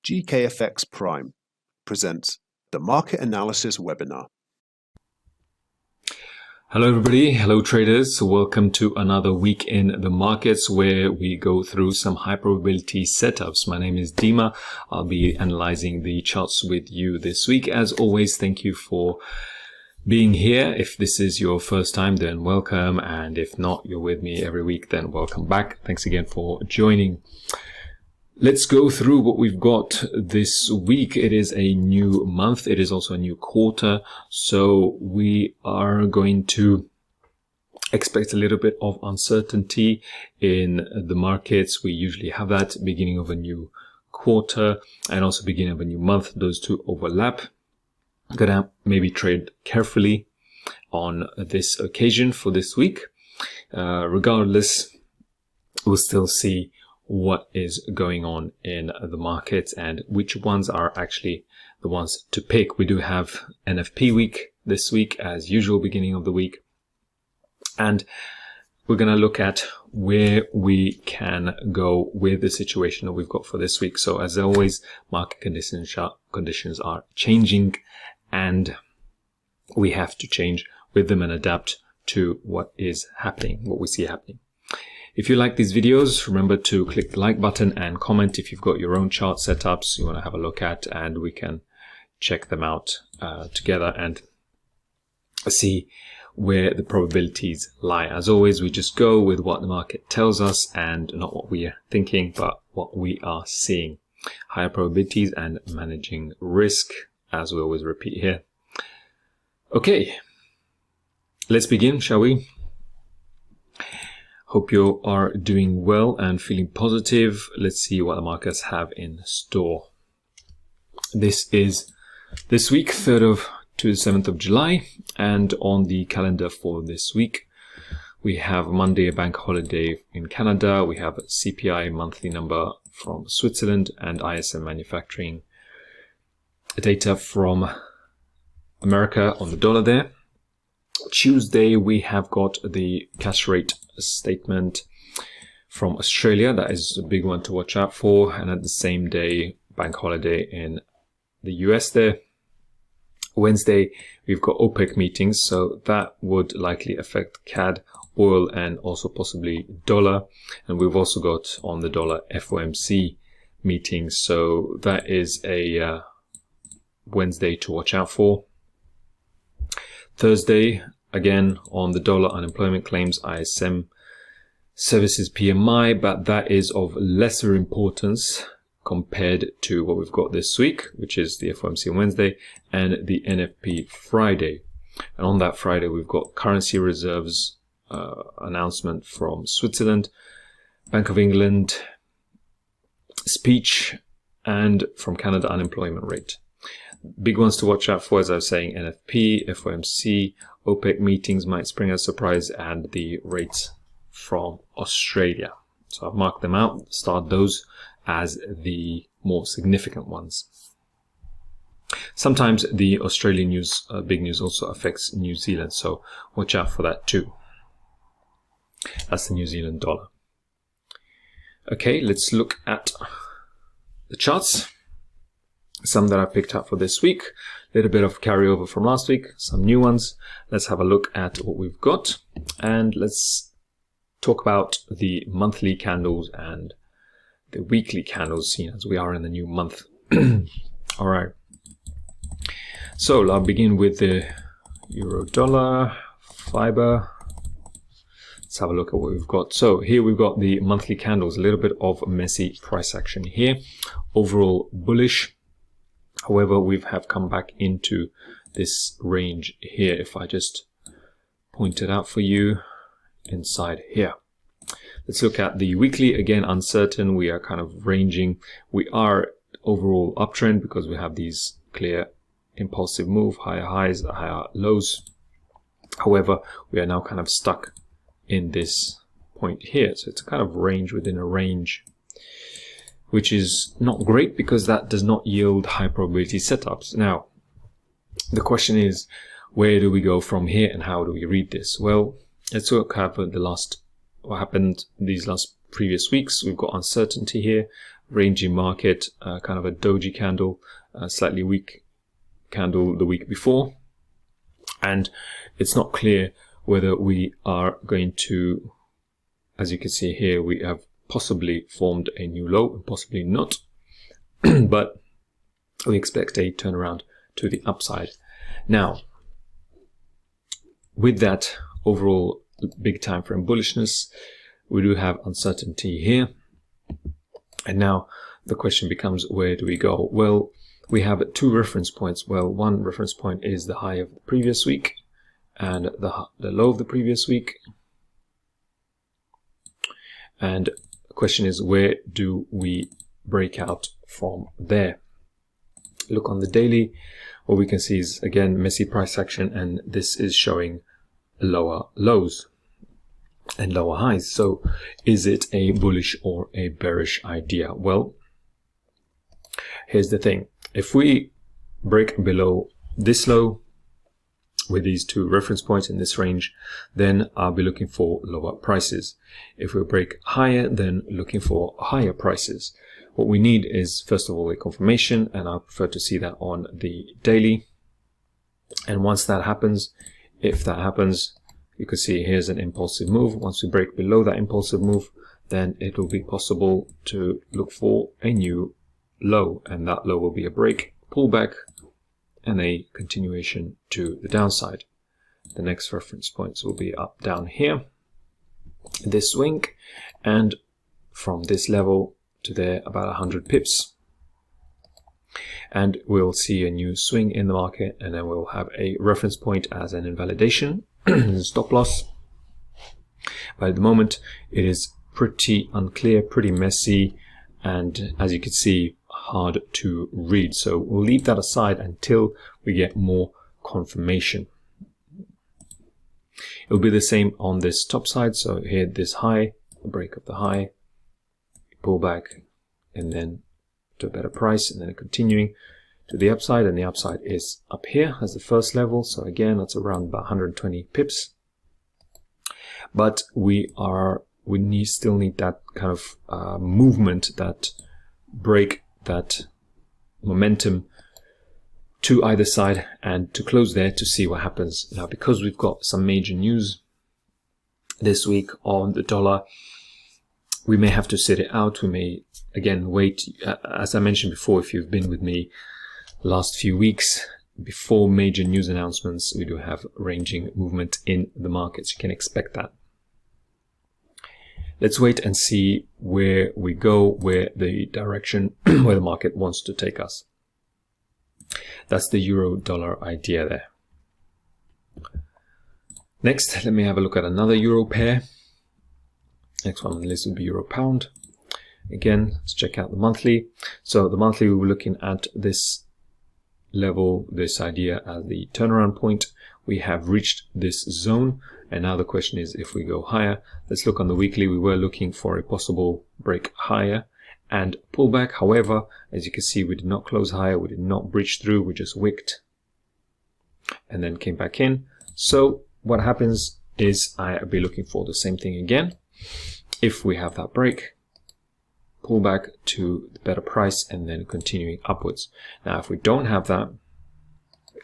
GKFX Prime presents the Market Analysis Webinar. Hello everybody, hello traders, welcome to another week in the markets where we go through some high probability setups. My name is Dima. I'll be analyzing the charts with you this week. As always, thank you for being here. If this is your first time, then welcome, and if not, you're with me every week, then welcome back. Thanks again for joining. Let's go through what we've got this week. It is a new month. It is also a new quarter. So we are going to expect a little bit of uncertainty in the markets. We usually have that beginning of a new quarter and also beginning of a new month. Those two overlap. I'm gonna maybe trade carefully on this occasion for this week. Regardless, we'll still see what is going on in the markets and which ones are actually the ones to pick. We do have NFP week this week as usual, beginning of the week. And we're going to look at where we can go with the situation that we've got for this week. So as always, market conditions are changing and we have to change with them and adapt to what is happening, what we see happening. If you like these videos, remember to click the like button and comment if you've got your own chart setups you want to have a look at, and we can check them out together and see where the probabilities lie. As always, we just go with what the market tells us and not what we are thinking, but what we are seeing. Higher probabilities and managing risk, as we always repeat here. Okay, let's begin, shall we? Hope you are doing well and feeling positive. Let's see what the markets have in store. This is this week, 3rd to the 7th of July. And on the calendar for this week, we have Monday, a bank holiday in Canada. We have CPI monthly number from Switzerland and ISM manufacturing data from America on the dollar there. Tuesday, we have got the cash rate statement from Australia. That is a big one to watch out for. And at the same day, bank holiday in the US there. Wednesday, we've got OPEC meetings. So that would likely affect CAD, oil, and also possibly dollar. And we've also got on the dollar FOMC meetings. So that is a Wednesday to watch out for. Thursday, again, on the dollar unemployment claims, ISM services PMI, but that is of lesser importance compared to what we've got this week, which is the FOMC Wednesday and the NFP Friday. And on that Friday, we've got currency reserves announcement from Switzerland, Bank of England speech, and from Canada unemployment rate. Big ones to watch out for, as I was saying, NFP, FOMC, OPEC meetings might spring as a surprise, and the rates from Australia. So I've marked them out, start those as the more significant ones. Sometimes the Australian news, big news, also affects New Zealand, so watch out for that too. That's the New Zealand dollar. Okay, let's look at the charts. Some that I picked up for this week, a little bit of carryover from last week, some new ones. Let's have a look at what we've got and let's talk about the monthly candles and the weekly candles seen as we are in the new month. All right. So I'll begin with the euro dollar fiber. Let's have a look at what we've got. So here we've got the monthly candles, a little bit of messy price action here. Overall bullish. However, we have come back into this range here. If I just point it out for you inside here. Let's look at the weekly. Again, uncertain. We are kind of ranging. We are overall uptrend because we have these clear impulsive move, higher highs, higher lows. However, we are now kind of stuck in this point here. So it's a kind of range within a range, which is not great because that does not yield high probability setups. Now, the question is, where do we go from here and how do we read this? Well, let's look at what happened these last previous weeks. We've got uncertainty here, ranging market, kind of a doji candle, slightly weak candle the week before, and it's not clear whether we are going to, as you can see here, we have possibly formed a new low and possibly not, but we expect a turnaround to the upside. Now, with that overall big time frame bullishness, we do have uncertainty here. And now the question becomes, where do we go? Well, we have 2 reference points. Well, one reference point is the high of the previous week and the low of the previous week. And the question is, where do we break out from there? Look on the daily. What we can see is, again, messy price action, and this is showing lower lows and lower highs. So is it a bullish or a bearish idea? Well, here's the thing. If we break below this low with these 2 reference points in this range, then I'll be looking for lower prices. If we break higher, then looking for higher prices. What we need is, first of all, a confirmation, and I prefer to see that on the daily. And once that happens, if that happens, you can see here's an impulsive move. Once we break below that impulsive move, then it will be possible to look for a new low, and that low will be a break, pullback, and a continuation to the downside. The next reference points will be up down here, this swing, and from this level to there, about 100 pips, and we'll see a new swing in the market, and then we'll have a reference point as an invalidation, stop loss. But at the moment it is pretty unclear, pretty messy, and as you can see, hard to read. So we'll leave that aside until we get more confirmation. It'll be the same on this top side. So here, this high, a break of the high, pull back, and then to a better price, and then continuing to the upside, and the upside is up here as the first level. So again, that's around about 120 pips. But we still need that kind of movement, that break, that momentum to either side, and to close there to see what happens. Now, because we've got some major news this week on the dollar, we may have to sit it out. We may again wait. As I mentioned before, if you've been with me last few weeks, before major news announcements, we do have ranging movement in the markets. You can expect that. Let's wait and see where we go, where the direction, where the market wants to take us. That's the euro dollar idea there. Next, let me have a look at another euro pair. Next one on the list will be euro pound. Again, let's check out the monthly. So the monthly, we were looking at this level, this idea as the turnaround point. We have reached this zone, and now the question is if we go higher. Let's look on the weekly. We were looking for a possible break higher and pullback. However, as you can see, we did not close higher, we did not breach through, we just wicked and then came back in. So what happens is I'll be looking for the same thing again. If we have that break, pull back to the better price, and then continuing upwards. Now, if we don't have that,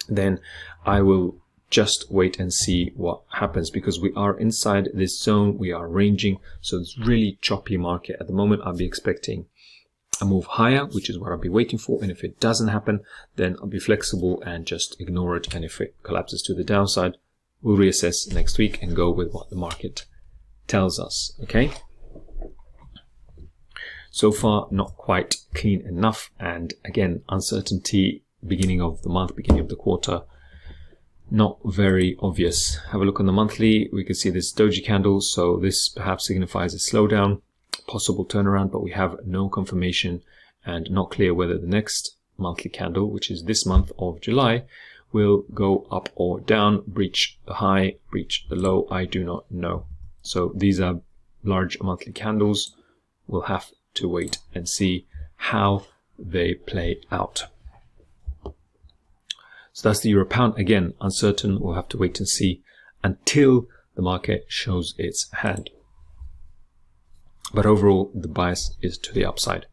then I will just wait and see what happens, because we are inside this zone, we are ranging, so it's really choppy market at the moment. I'll be expecting a move higher, which is what I'll be waiting for, and if it doesn't happen, then I'll be flexible and just ignore it, and if it collapses to the downside, we'll reassess next week and go with what the market tells us. Okay, so far not quite clean enough, and again, uncertainty, beginning of the month, beginning of the quarter, not very obvious. Have a look on the monthly. We can see this doji candle, so this perhaps signifies a slowdown, possible turnaround, but we have no confirmation and not clear whether the next monthly candle, which is this month of July, will go up or down, breach the high, breach the low. I do not know. So these are large monthly candles. We'll have to wait and see how they play out. So that's the euro pound. Again, uncertain. We'll have to wait and see until the market shows its hand. But overall, the bias is to the upside.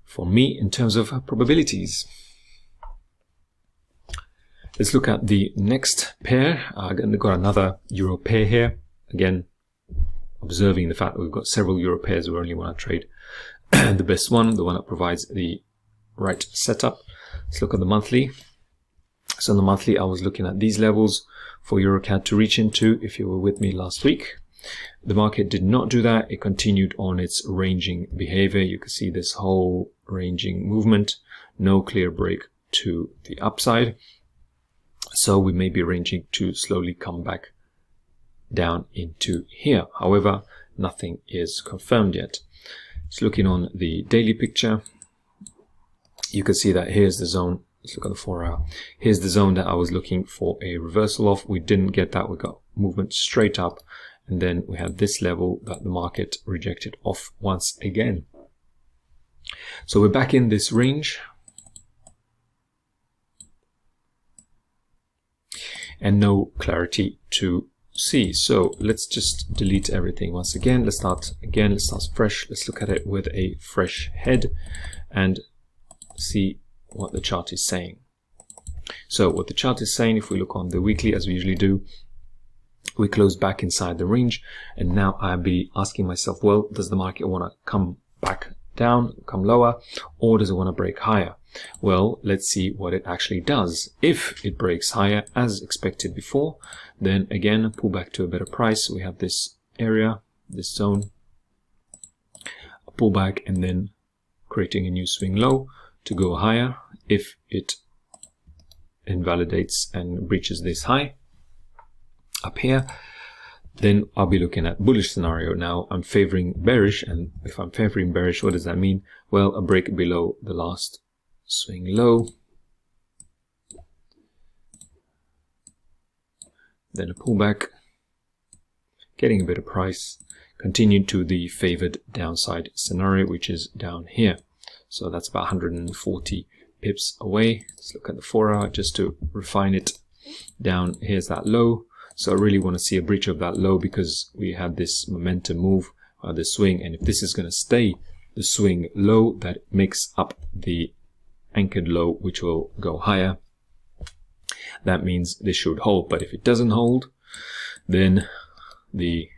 For me, in terms of probabilities, let's look at the next pair. I've got another euro pair here. Again, observing the fact that we've got several euro pairs, we only want to trade the best one, the one that provides the right setup. Let's look at the monthly. So on the monthly, I was looking at these levels for EURCAD to reach into. If you were with me last week, the market did not do that. It continued on its ranging behavior. You can see this whole ranging movement, no clear break to the upside. So we may be ranging to slowly come back down into here. However, nothing is confirmed yet. Just looking on the daily picture, you can see that here's the zone. Let's look at the 4 hour. Here's the zone that I was looking for a reversal of. We didn't get that. We got movement straight up. And then we have this level that the market rejected off once again. So we're back in this range. And no clarity to see. So let's just delete everything once again. Let's start again. Let's start fresh. Let's look at it with a fresh head and see what the chart is saying. So what the chart is saying, if we look on the weekly, as we usually do, we close back inside the range. And now I'll be asking myself, well, does the market want to come back down, come lower, or does it want to break higher? Well, let's see what it actually does. If it breaks higher as expected before, then again, pull back to a better price. We have this area, this zone, a pullback, and then creating a new swing low to go higher. If it invalidates and breaches this high up here, then I'll be looking at bullish scenario. Now I'm favoring bearish, and if I'm favoring bearish, what does that mean? Well, a break below the last swing low, then a pullback, getting a better price, continue to the favored downside scenario, which is down here. So that's about 140 pips away. Let's look at the 4 hour just to refine it. Down here's that low. So I really want to see a breach of that low because we had this momentum move, the swing, and if this is going to stay the swing low, that makes up the anchored low, which will go higher. That means this should hold, but if it doesn't hold, then the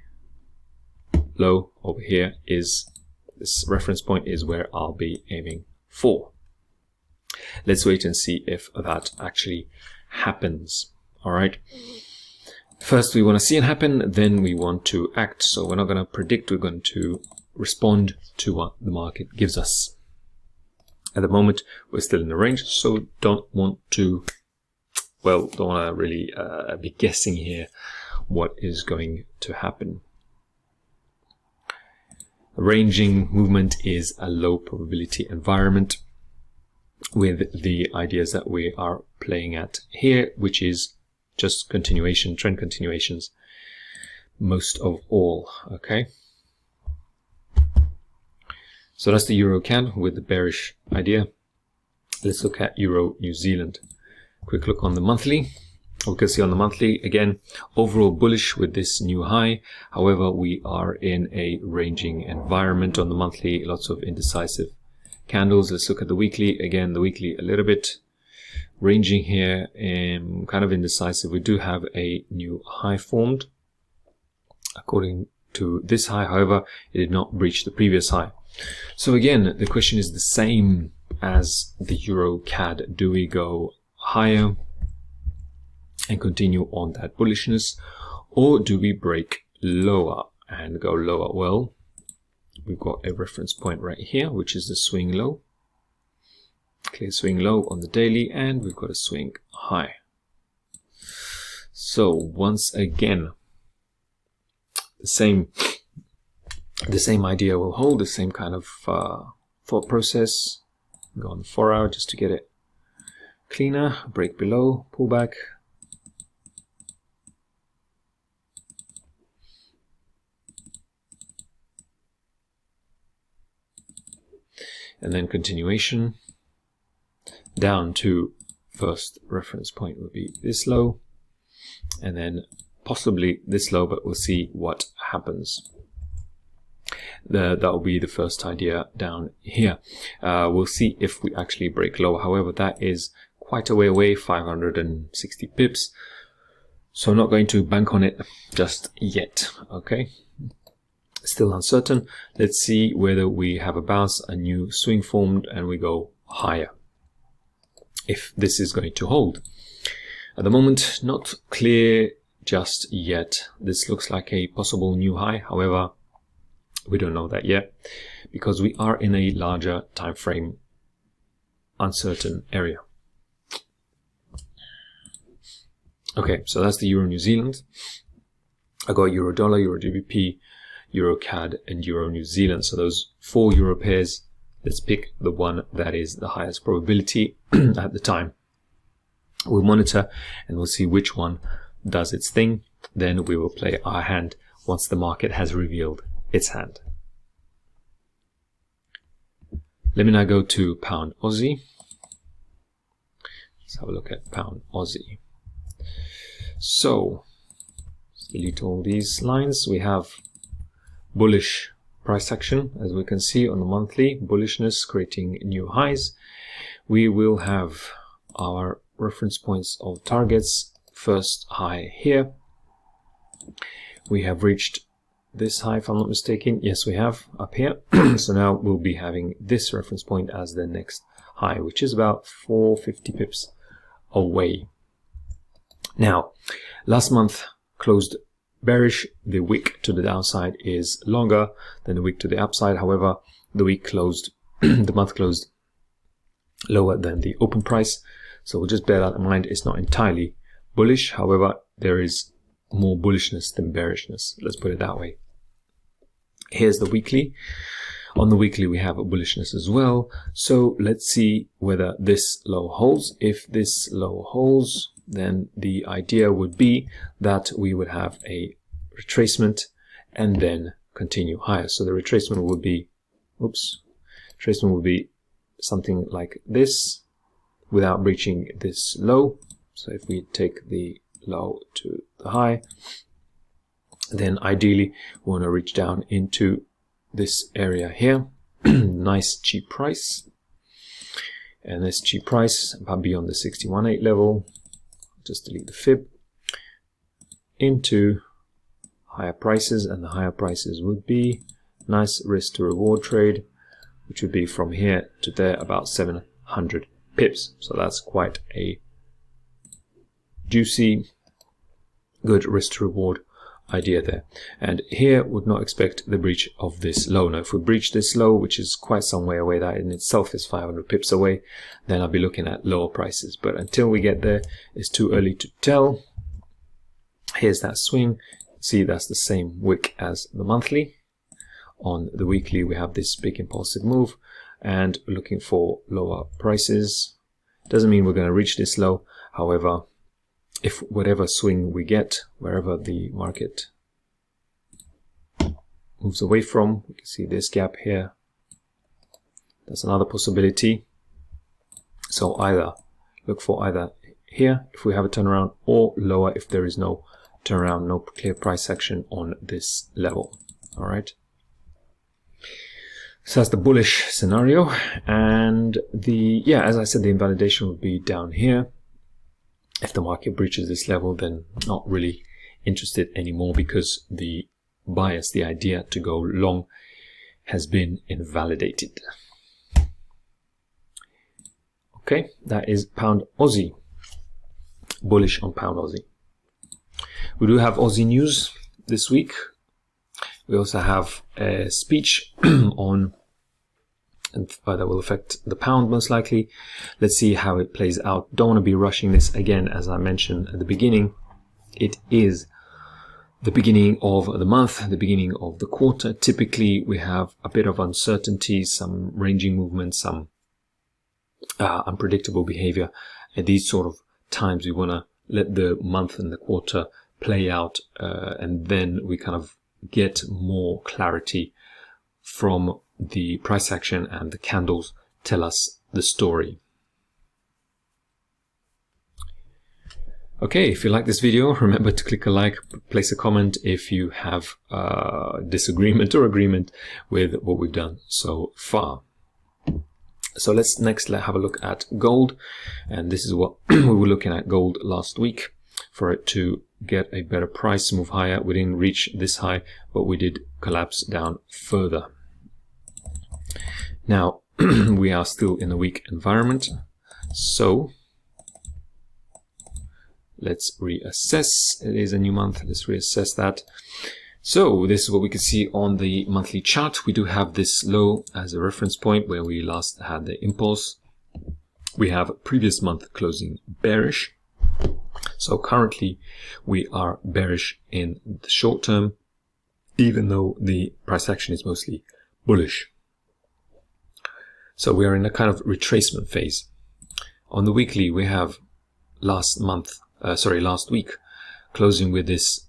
low over here is this reference point is where I'll be aiming for. Let's wait and see if that actually happens. All right. First, we want to see it happen, then we want to act. So we're not going to predict, we're going to respond to what the market gives us. At the moment, we're still in the range, so don't want to really be guessing here what is going to happen. The ranging movement is a low probability environment with the ideas that we are playing at here, which is just continuation, trend continuations, most of all, okay? So that's the EURCAD with the bearish idea. Let's look at Euro New Zealand. Quick look on the monthly. We can see on the monthly, again, overall bullish with this new high. However, we are in a ranging environment on the monthly, lots of indecisive candles. Let's look at the weekly. Again, the weekly a little bit ranging here, kind of indecisive. We do have a new high formed according to this high. However, it did not breach the previous high. So again, the question is the same as the EURCAD. Do we go higher and continue on that bullishness, or do we break lower and go lower? Well, we've got a reference point right here, which is the swing low. Clear swing low on the daily, and we've got a swing high. So once again, the same idea will hold, the same kind of thought process. Go on the 4 hour just to get it cleaner. Break below, pull back. And then continuation down to first reference point would be this low, and then possibly this low, but we'll see what happens. that will be the first idea down here. We'll see if we actually break lower. However, that is quite a way away, 560 pips. So I'm not going to bank on it just yet. Okay, still uncertain. Let's see whether we have a bounce, a new swing formed, and we go higher, if this is going to hold. At the moment, not clear just yet. This looks like a possible new high. However, we don't know that yet because we are in a larger time frame uncertain area. Okay, so that's the Euro New Zealand. I got Euro Dollar, Euro GBP, EURCAD, and Euro New Zealand. So those 4 Euro pairs, let's pick the one that is the highest probability at the time. We'll monitor and we'll see which one does its thing. Then we will play our hand once the market has revealed its hand. Let me now go to Pound Aussie. Let's have a look at Pound Aussie. So, let's delete all these lines. We have bullish price action, as we can see on the monthly, bullishness creating new highs. We will have our reference points of targets. First high here. We have reached this high, if I'm not mistaken. Yes, we have, up here. So now we'll be having this reference point as the next high, which is about 450 pips away. Now, last month closed bearish. The wick to the downside is longer than the wick to the upside. However, the week closed, the month closed lower than the open price. So we'll just bear that in mind. It's not entirely bullish. However, there is more bullishness than bearishness. Let's put it that way. Here's the weekly. On the weekly, we have a bullishness as well. So let's see whether this low holds. If this low holds, then the idea would be that we would have a retracement and then continue higher. So the retracement would be, retracement would be something like this without breaching this low. So if we take the low to the high, then ideally we want to reach down into this area here. Nice cheap price, and this cheap price about beyond the 61.8 level. Just delete the fib into higher prices, and the higher prices would be nice risk to reward trade, which would be from here to there about 700 pips. So that's quite a juicy, good risk to reward idea there. And here would not expect the breach of this low. Now if we breach this low, which is quite some way away, that in itself is 500 pips away, then I'll be looking at lower prices. But until we get there, it's too early to tell. Here's that swing. See, that's the same wick as the monthly. On the weekly, we have this big impulsive move and looking for lower prices. Doesn't mean we're going to reach this low. However, if whatever swing we get, wherever the market moves away from, you can see this gap here. That's another possibility. So either look for either here if we have a turnaround, or lower if there is no turnaround, no clear price action on this level. All right. So that's the bullish scenario, and as I said, the invalidation would be down here. If the market breaches this level, then not really interested anymore, because the bias, the idea to go long, has been invalidated. Okay, that is Pound Aussie. Bullish on Pound Aussie. We do have Aussie news this week. We also have a speech on, and that will affect the pound most likely. Let's see how it plays out. Don't want to be rushing this. Again, as I mentioned at the beginning, it is the beginning of the month, the beginning of the quarter. Typically, we have a bit of uncertainty, some ranging movement, some unpredictable behavior. At these sort of times, we want to let the month and the quarter play out, and then we kind of get more clarity from the price action, and the candles tell us the story. Okay, if you like this video, remember to click a like, place a comment if you have disagreement or agreement with what we've done so far. So let's next have a look at gold, and this is what we were looking at gold last week. For it to get a better price, move higher, we didn't reach this high, but we did collapse down further. Now we are still in a weak environment, so let's reassess. It is a new month, let's reassess that. So this is what we can see on the monthly chart. We do have this low as a reference point where we last had the impulse. We have previous month closing bearish. So currently we are bearish in the short term, even though the price action is mostly bullish. So we are in a kind of retracement phase. On the weekly, we have last week closing with this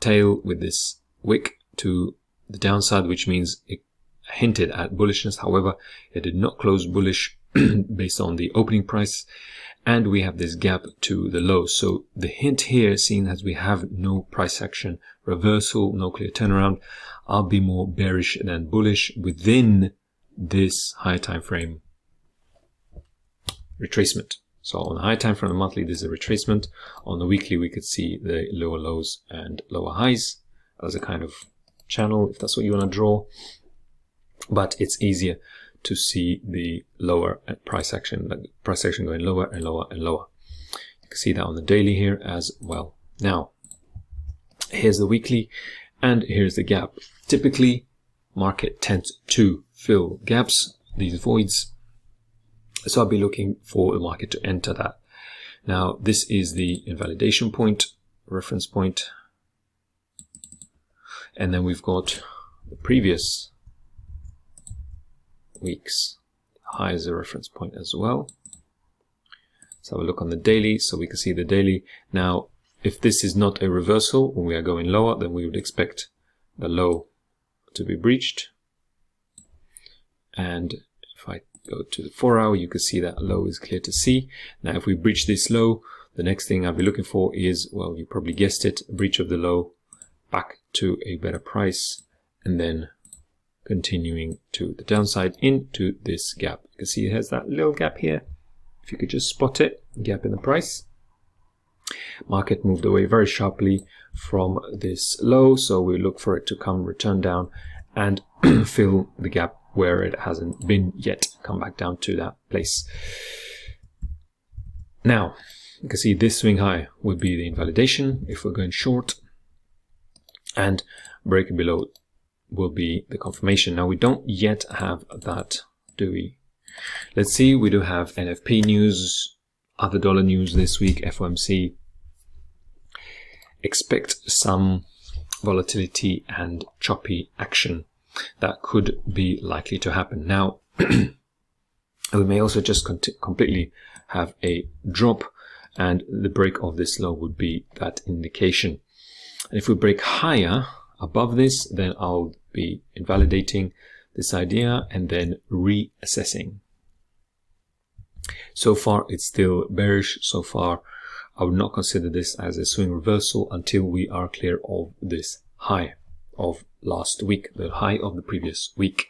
tail, with this wick to the downside, which means it hinted at bullishness. However, it did not close bullish based on the opening price, and we have this gap to the low. So the hint here, seeing as we have no price action reversal, no clear turnaround, I'll be more bearish than bullish within this higher time frame retracement. So on the higher time frame, the monthly, this is a retracement. On the weekly, we could see the lower lows and lower highs as a kind of channel, if that's what you want to draw. But it's easier to see the lower price action, like price action going lower and lower and lower. You can see that on the daily here as well. Now, here's the weekly, and here's the gap. Typically, market tends to fill gaps, these voids. So I'll be looking for the market to enter that. Now, this is the invalidation point, reference point. And then we've got the previous week's high as a reference point as well. Let's have a look on the daily, so we can see the daily. Now, if this is not a reversal, when we are going lower, then we would expect the low to be breached. And if I go to the 4 hour, you can see that low is clear to see. Now, if we breach this low, the next thing I'll be looking for is, well, you probably guessed it, a breach of the low, back to a better price, and then continuing to the downside into this gap. You can see it has that little gap here. If you could just spot it, gap in the price. Market moved away very sharply from this low, so we look for it to return down and fill the gap where it hasn't been yet, come back down to that place. Now, you can see this swing high would be the invalidation if we're going short, and break below will be the confirmation. Now, we don't yet have that, do we? Let's see, we do have NFP news, other dollar news this week, FOMC. Expect some volatility and choppy action that could be likely to happen. Now, we may also just completely have a drop, and the break of this low would be that indication. And if we break higher above this, then I'll be invalidating this idea and then reassessing. So far, it's still bearish. So far, I would not consider this as a swing reversal until we are clear of this high of last week, the high of the previous week.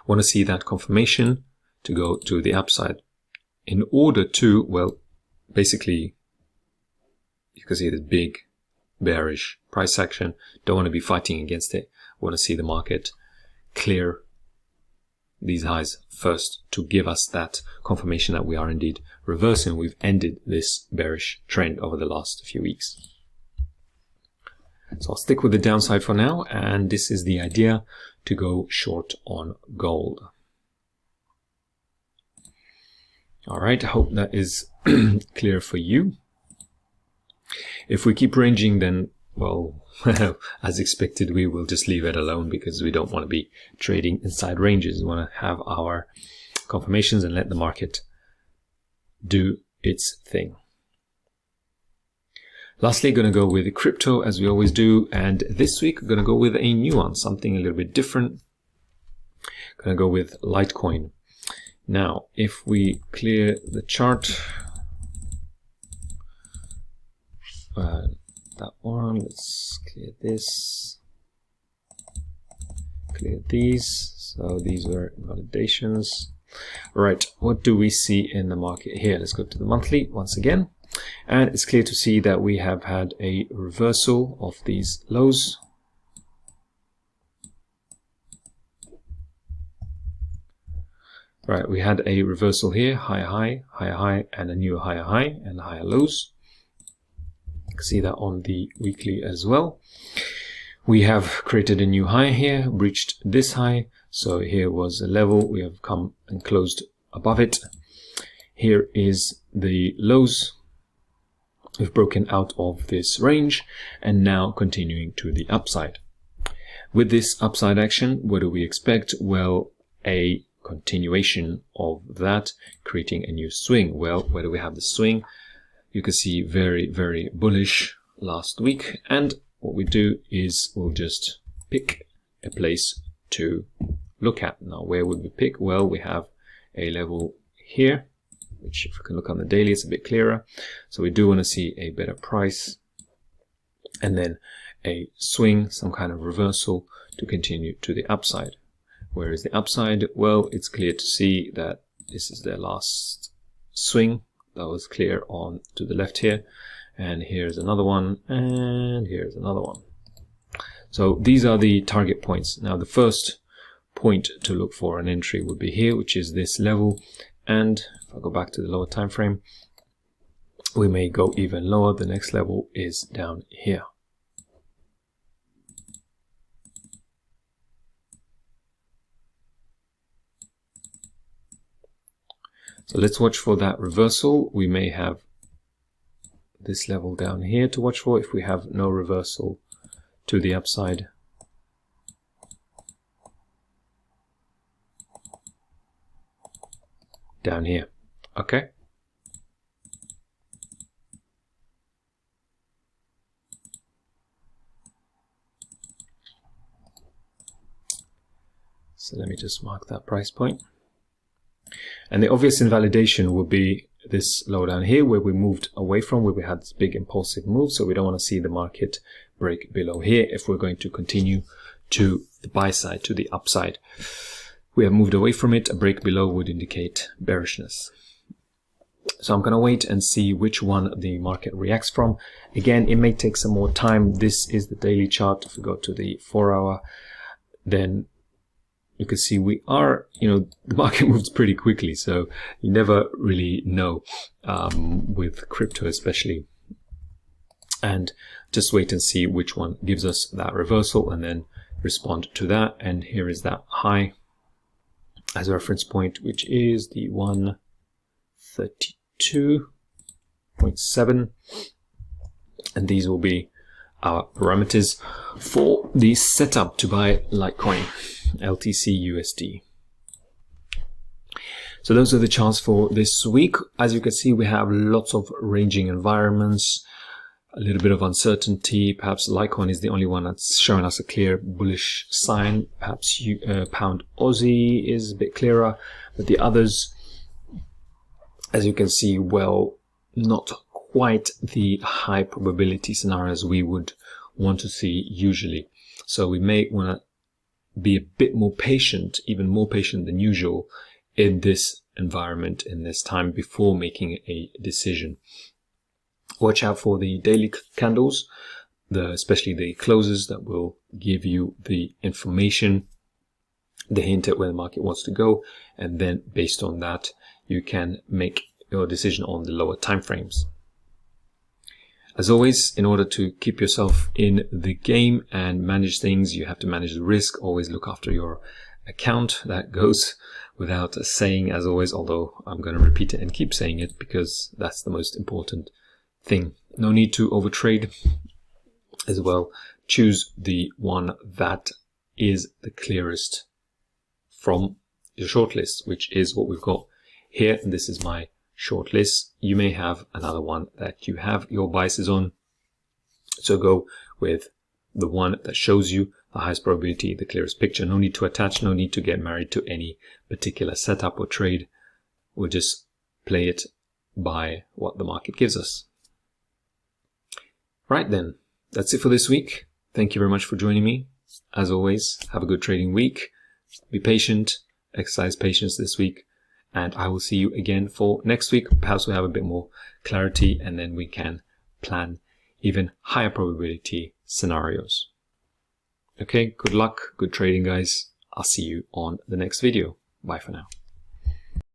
Want to see that confirmation to go to the upside in order to, well, basically, you can see this big bearish price action. Don't want to be fighting against it. Want to see the market clear these highs first to give us that confirmation that we are indeed reversing. We've ended this bearish trend over the last few weeks. So I'll stick with the downside for now, and this is the idea to go short on gold. All right, I hope that is clear for you. If we keep ranging, then, well, as expected, we will just leave it alone because we don't want to be trading inside ranges. We want to have our confirmations and let the market do its thing. Lastly, going to go with crypto as we always do, and this week we're going to go with a new one, something a little bit different. Going to go with Litecoin. Now, if we clear the chart, that one. Let's clear this. Clear these. So these were validations. Right, what do we see in the market here? Let's go to the monthly once again. And it's clear to see that we have had a reversal of these lows. Right, we had a reversal here, higher high, higher high, and a new higher high and higher lows. You can see that on the weekly as well. We have created a new high here, breached this high. So here was a level, we have come and closed above it. Here is the lows. We've broken out of this range and now continuing to the upside. With this upside action, what do we expect? Well, a continuation of that, creating a new swing. Well, where do we have the swing? You can see very, very bullish last week. And what we do is we'll just pick a place to look at. Now, where would we pick? Well, we have a level here, which if we can look on the daily, it's a bit clearer. So we do want to see a better price and then a swing, some kind of reversal to continue to the upside. Where is the upside? Well, it's clear to see that this is their last swing. That was clear on to the left here. And here's another one, and here's another one. So these are the target points. Now, the first point to look for an entry would be here, which is this level. And if I go back to the lower time frame, we may go even lower. The next level is down here. So let's watch for that reversal. We may have this level down here to watch for if we have no reversal to the upside. Down here. Okay. So let me just mark that price point. And the obvious invalidation would be this low down here where we moved away from, where we had this big impulsive move. So we don't want to see the market break below here if we're going to continue to the buy side, to the upside. We have moved away from it. A break below would indicate bearishness. So I'm going to wait and see which one the market reacts from. Again, it may take some more time. This is the daily chart. If we go to the 4-hour, then you can see we are, the market moves pretty quickly. So you never really know with crypto especially. And just wait and see which one gives us that reversal and then respond to that. And here is that high as a reference point, which is the 132.7. And these will be our parameters for the setup to buy Litecoin, LTC USD. So those are the charts for this week. As you can see, we have lots of ranging environments, a little bit of uncertainty. Perhaps Litecoin is the only one that's showing us a clear bullish sign. Perhaps Pound Aussie is a bit clearer, but the others, as you can see, well, not quite the high probability scenarios we would want to see usually. So we may want to be a bit more patient, even more patient than usual in this environment, in this time before making a decision. Watch out for the daily candles, especially the closes that will give you the information, the hint at where the market wants to go. And then based on that, you can make your decision on the lower time frames. As always, in order to keep yourself in the game and manage things, you have to manage the risk. Always look after your account. That goes without saying, as always, although I'm going to repeat it and keep saying it because that's the most important thing. No need to overtrade as well. Choose the one that is the clearest from your shortlist, which is what we've got here. And this is my short list. You may have another one that you have your biases on. So go with the one that shows you the highest probability, the clearest picture. No need to attach, no need to get married to any particular setup or trade. We'll just play it by what the market gives us. Right then, that's it for this week. Thank you very much for joining me. As always, have a good trading week. Be patient, exercise patience this week, and I will see you again for next week. Perhaps we'll have a bit more clarity and then we can plan even higher probability scenarios. Okay, good luck, good trading guys. I'll see you on the next video. Bye for now.